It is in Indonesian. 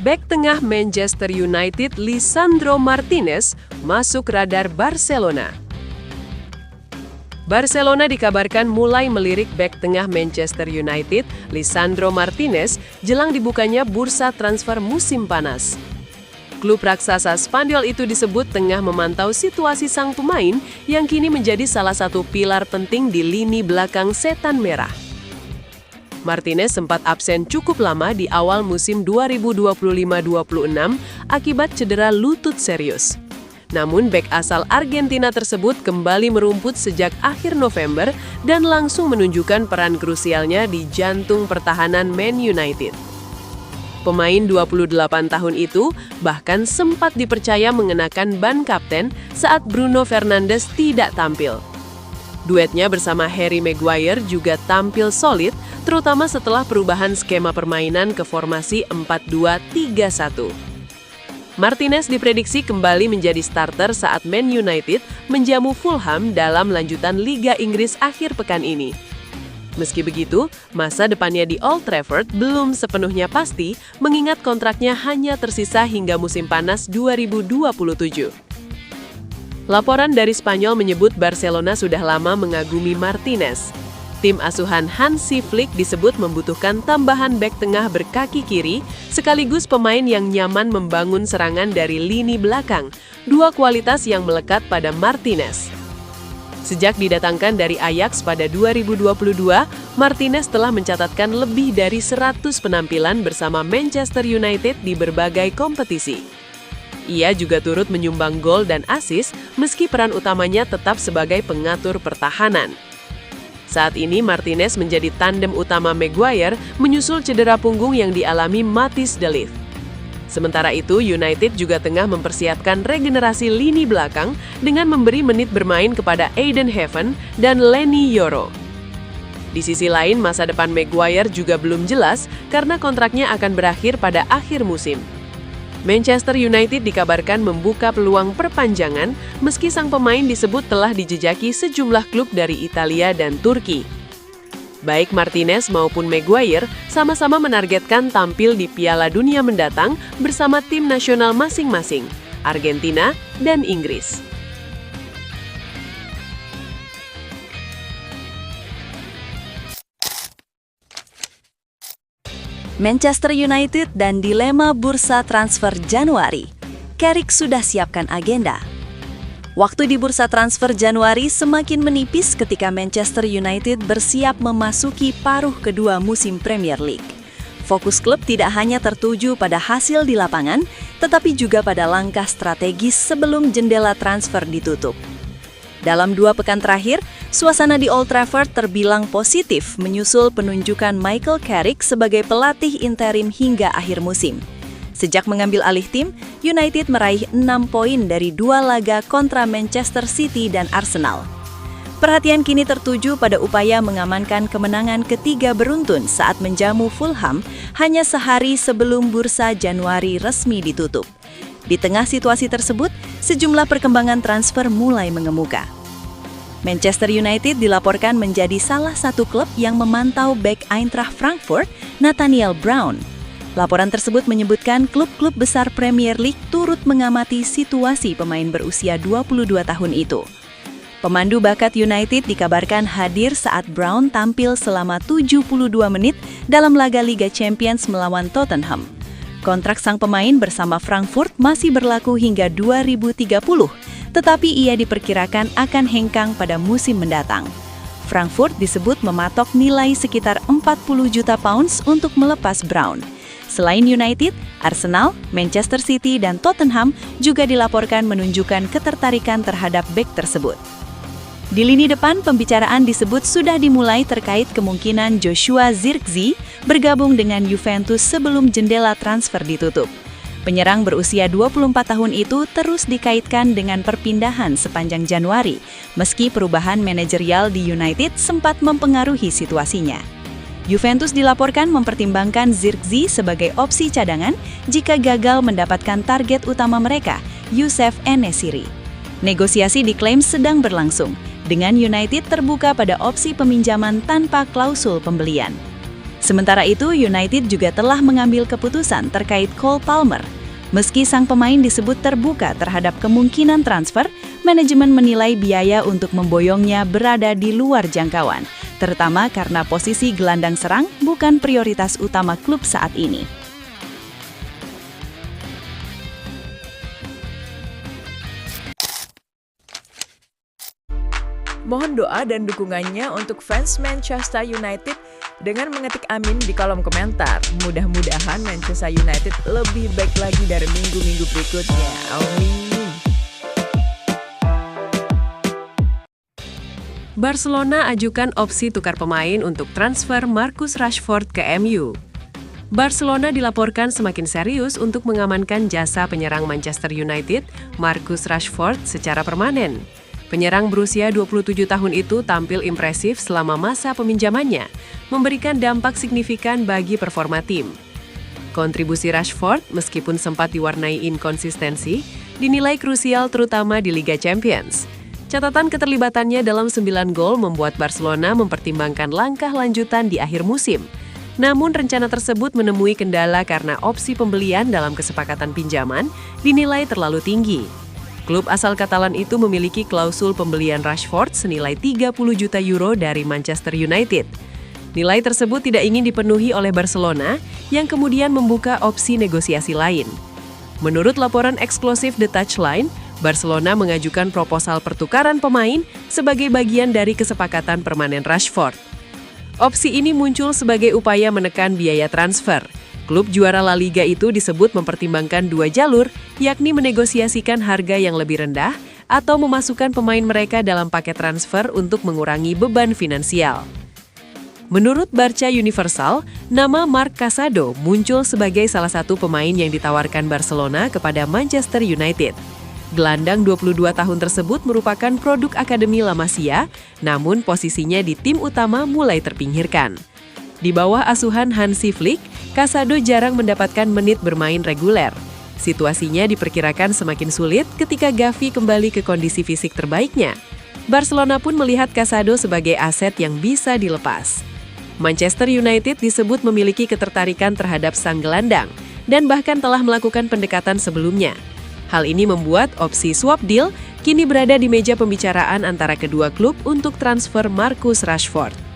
Bek tengah Manchester United Lisandro Martinez masuk radar Barcelona. Barcelona dikabarkan mulai melirik bek tengah Manchester United Lisandro Martinez jelang dibukanya bursa transfer musim panas. Klub raksasa Spanyol itu disebut tengah memantau situasi sang pemain yang kini menjadi salah satu pilar penting di lini belakang Setan Merah. Martinez sempat absen cukup lama di awal musim 2025-26 akibat cedera lutut serius. Namun bek asal Argentina tersebut kembali merumput sejak akhir November dan langsung menunjukkan peran krusialnya di jantung pertahanan Man United. Pemain 28 tahun itu bahkan sempat dipercaya mengenakan ban kapten saat Bruno Fernandes tidak tampil. Duetnya bersama Harry Maguire juga tampil solid, terutama setelah perubahan skema permainan ke formasi 4-2-3-1. Martinez diprediksi kembali menjadi starter saat Man United menjamu Fulham dalam lanjutan Liga Inggris akhir pekan ini. Meski begitu, masa depannya di Old Trafford belum sepenuhnya pasti, mengingat kontraknya hanya tersisa hingga musim panas 2027. Laporan dari Spanyol menyebut Barcelona sudah lama mengagumi Martinez. Tim asuhan Hansi Flick disebut membutuhkan tambahan bek tengah berkaki kiri, sekaligus pemain yang nyaman membangun serangan dari lini belakang, dua kualitas yang melekat pada Martinez. Sejak didatangkan dari Ajax pada 2022, Martinez telah mencatatkan lebih dari 100 penampilan bersama Manchester United di berbagai kompetisi. Ia juga turut menyumbang gol dan assist meski peran utamanya tetap sebagai pengatur pertahanan. Saat ini Martinez menjadi tandem utama Maguire menyusul cedera punggung yang dialami Matthijs de Ligt. Sementara itu, United juga tengah mempersiapkan regenerasi lini belakang dengan memberi menit bermain kepada Aiden Heaven dan Leny Yoro. Di sisi lain, masa depan Maguire juga belum jelas karena kontraknya akan berakhir pada akhir musim. Manchester United dikabarkan membuka peluang perpanjangan meski sang pemain disebut telah dijejaki sejumlah klub dari Italia dan Turki. Baik Martinez maupun Maguire sama-sama menargetkan tampil di Piala Dunia mendatang bersama tim nasional masing-masing, Argentina dan Inggris. Manchester United dan dilema bursa transfer Januari. Carrick sudah siapkan agenda. Waktu di bursa transfer Januari semakin menipis ketika Manchester United bersiap memasuki paruh kedua musim Premier League. Fokus klub tidak hanya tertuju pada hasil di lapangan, tetapi juga pada langkah strategis sebelum jendela transfer ditutup. Dalam 2 pekan terakhir, suasana di Old Trafford terbilang positif menyusul penunjukan Michael Carrick sebagai pelatih interim hingga akhir musim. Sejak mengambil alih tim, United meraih 6 poin dari 2 laga kontra Manchester City dan Arsenal. Perhatian kini tertuju pada upaya mengamankan kemenangan ketiga beruntun saat menjamu Fulham hanya sehari sebelum bursa Januari resmi ditutup. Di tengah situasi tersebut, sejumlah perkembangan transfer mulai mengemuka. Manchester United dilaporkan menjadi salah satu klub yang memantau bek Eintracht Frankfurt, Nathaniel Brown. Laporan tersebut menyebutkan klub-klub besar Premier League turut mengamati situasi pemain berusia 22 tahun itu. Pemandu bakat United dikabarkan hadir saat Brown tampil selama 72 menit dalam laga Liga Champions melawan Tottenham. Kontrak sang pemain bersama Frankfurt masih berlaku hingga 2030, tetapi ia diperkirakan akan hengkang pada musim mendatang. Frankfurt disebut mematok nilai sekitar 40 juta pounds untuk melepas Brown. Selain United, Arsenal, Manchester City, dan Tottenham juga dilaporkan menunjukkan ketertarikan terhadap bek tersebut. Di lini depan, pembicaraan disebut sudah dimulai terkait kemungkinan Joshua Zirkzee bergabung dengan Juventus sebelum jendela transfer ditutup. Penyerang berusia 24 tahun itu terus dikaitkan dengan perpindahan sepanjang Januari, meski perubahan manajerial di United sempat mempengaruhi situasinya. Juventus dilaporkan mempertimbangkan Zirkzee sebagai opsi cadangan jika gagal mendapatkan target utama mereka, Youssef En-Nesyri. Negosiasi diklaim sedang berlangsung, dengan United terbuka pada opsi peminjaman tanpa klausul pembelian. Sementara itu, United juga telah mengambil keputusan terkait Cole Palmer. Meski sang pemain disebut terbuka terhadap kemungkinan transfer, manajemen menilai biaya untuk memboyongnya berada di luar jangkauan, terutama karena posisi gelandang serang bukan prioritas utama klub saat ini. Mohon doa dan dukungannya untuk fans Manchester United dengan mengetik amin di kolom komentar. Mudah-mudahan Manchester United lebih baik lagi dari minggu-minggu berikutnya. Amin. Barcelona ajukan opsi tukar pemain untuk transfer Marcus Rashford ke MU. Barcelona dilaporkan semakin serius untuk mengamankan jasa penyerang Manchester United, Marcus Rashford, secara permanen. Penyerang berusia 27 tahun itu tampil impresif selama masa peminjamannya, memberikan dampak signifikan bagi performa tim. Kontribusi Rashford, meskipun sempat diwarnai inkonsistensi, dinilai krusial terutama di Liga Champions. Catatan keterlibatannya dalam 9 gol membuat Barcelona mempertimbangkan langkah lanjutan di akhir musim. Namun rencana tersebut menemui kendala karena opsi pembelian dalam kesepakatan pinjaman dinilai terlalu tinggi. Klub asal Katalan itu memiliki klausul pembelian Rashford senilai 30 juta euro dari Manchester United. Nilai tersebut tidak ingin dipenuhi oleh Barcelona, yang kemudian membuka opsi negosiasi lain. Menurut laporan eksklusif The Touchline, Barcelona mengajukan proposal pertukaran pemain sebagai bagian dari kesepakatan permanen Rashford. Opsi ini muncul sebagai upaya menekan biaya transfer. Klub juara La Liga itu disebut mempertimbangkan 2 jalur, yakni menegosiasikan harga yang lebih rendah atau memasukkan pemain mereka dalam paket transfer untuk mengurangi beban finansial. Menurut Barca Universal, nama Marc Casado muncul sebagai salah satu pemain yang ditawarkan Barcelona kepada Manchester United. Gelandang 22 tahun tersebut merupakan produk Akademi La Masia, namun posisinya di tim utama mulai terpinggirkan. Di bawah asuhan Hansi Flick, Casado jarang mendapatkan menit bermain reguler. Situasinya diperkirakan semakin sulit ketika Gavi kembali ke kondisi fisik terbaiknya. Barcelona pun melihat Casado sebagai aset yang bisa dilepas. Manchester United disebut memiliki ketertarikan terhadap sang gelandang dan bahkan telah melakukan pendekatan sebelumnya. Hal ini membuat opsi swap deal kini berada di meja pembicaraan antara kedua klub untuk transfer Marcus Rashford.